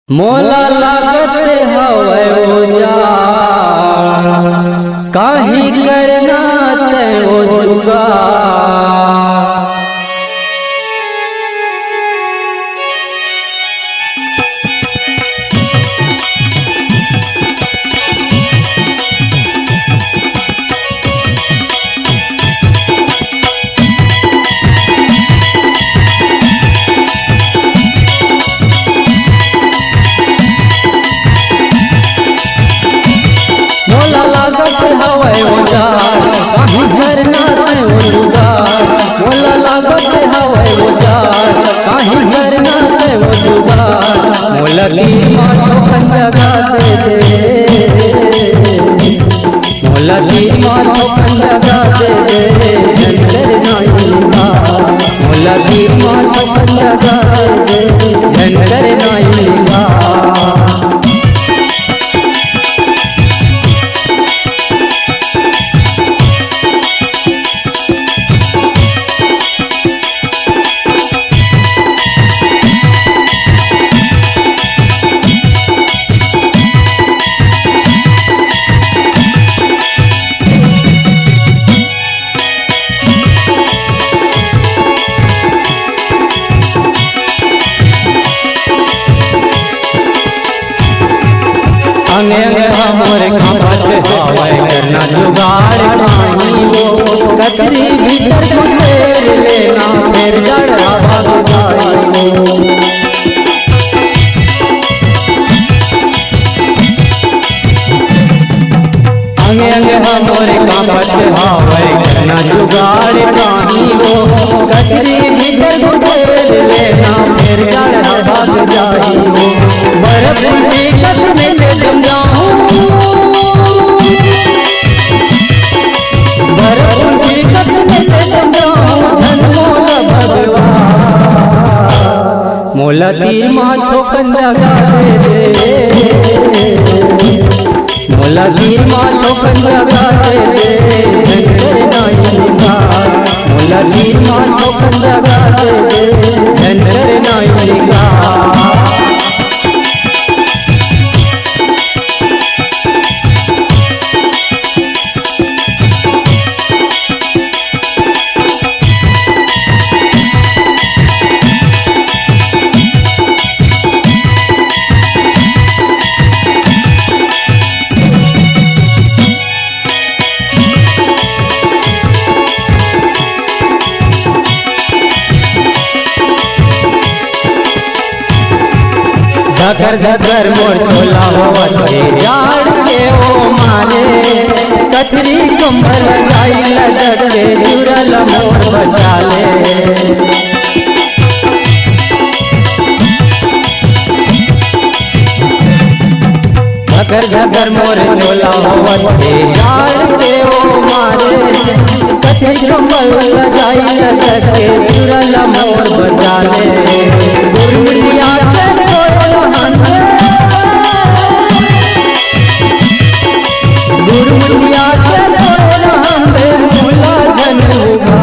मोला लागत हवै उजाड़ काही करना ते ओ जुगाड़। मोला लागत हवै उजाड़ काही करना ते ओ जुगाड़। मोला लागत हवै उजाड़ काही करना ते ओ जुगाड़। मोला तीर मारो खंजगा दे दे, मोला तीर मारो खंजगा दे दे, झंझर नहीं का। मोला तीर मारो खंजगा दे दे, झंझर नहीं का। अंगे अंगे हमरे खपत हवै करना जुगाड़ नहीं वो। कतरी भीतर गुजर लेना फिर जड़ा भाग जाई वो। अंगे अंगे हमरे खपत हवै करना जुगाड़ नहीं वो। कतरी भीतर गुजर लेना फिर जड़ा भाग जाई वो। बर्फ की कसमें में जम जाऊं, बर्फ की कसमें में जम जाऊं, धन मोला भगवान। मोला तीर माथो खंजगा दे दे, मोला तीर माथो खंजगा दे दे, झंझर नहीं का। मोला तीर माथो खंजगा दे दे, झंझर नहीं का। धकर धकर मोर चोला होवत जाड़ के ओ मारे। कचरी कंबल लगाई लटक के जुरल मोर बचा ले। धकर धकर मोर चोला होवत जाड़ के ओ मारे। कचरी कंबल लगाई लटक के जुरल मोर बचा ले। गुरमुनिया के गुरमुनिया के सोलहंबे मोला झनुगा।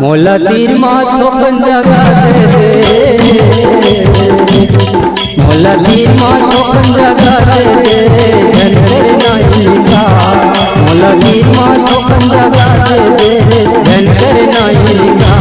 मोला तीर माथो खंजगा दे दे, मोला तीर माथो खंजगा दे दे, झंझर नहीं का। मोला तीर माथो खंजगा दे दे, झंझर नहीं का।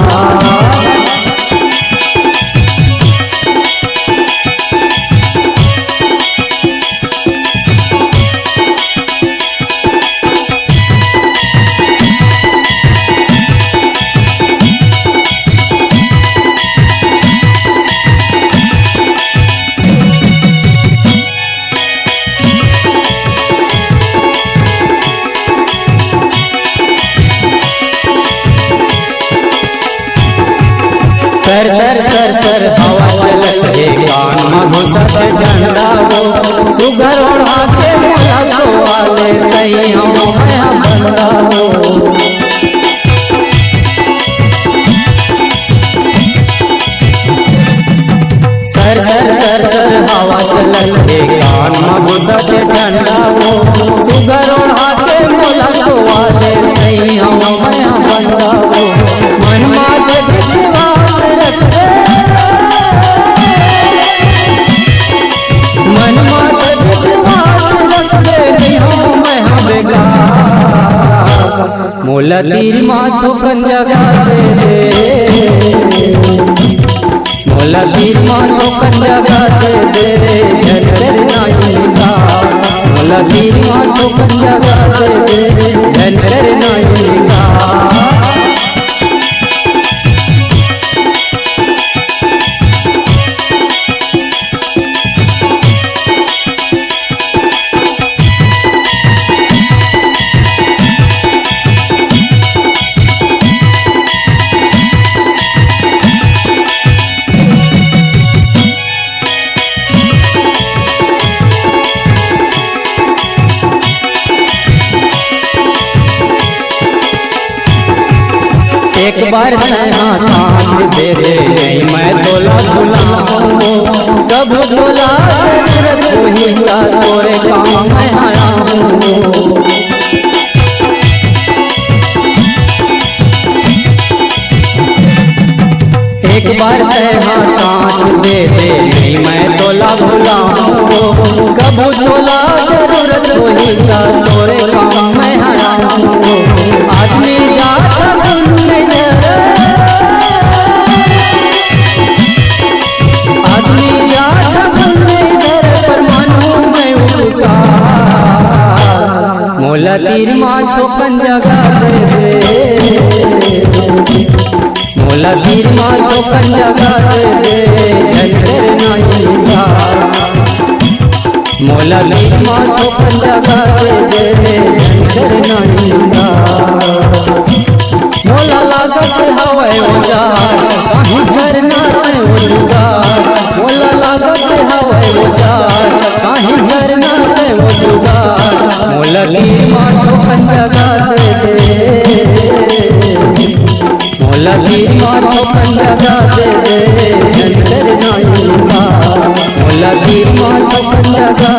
सर सर सर सर हवा चलत है कान में घुसत झंडा वो। सुगर ओढ़ा के मोला सोवाले सही हम मैं बंदा वो। सर सर सर सर हवा चलत है कान में घुसत झंडा वो। सुगर ओढ़ा के मोला सोवाले सही हम मैं बंदा वो। मन माते विश्वास रख मोला तीर माथो पंजगा दे दे, मोला तीर माथो पंजगा दे दे, झंझर नहीं का मोला तीर माथो पंजगा दे दे, झंझर नहीं का। एक बार नया साथ दे दे, नहीं मैं तोला बुलाऊं, कब तोला वही का तोरे काम में आया हूँ। एक बार नया साथ दे दे, नहीं मैं तोला बुलाऊं, कब तोला जरूरत वही का तोरे काम में आया हूँ। आदमी जाता मोला तीर माथो पंजगा दे दे, मोला तीर माथो पंजगा दे दे, झंझर नहीं का मोला तीर माथो पंजगा दे दे, झंझर नहीं का। मोला लागत हवे उजार कहीं करना है उजार, मोला लागत हवे उजार कहीं करना है उजार। मोला तीर माथो पंजगा दे दे, मोला तीर माथो पंजगा दे दे, झंझर नहीं का मोला तीर माथो पंजगा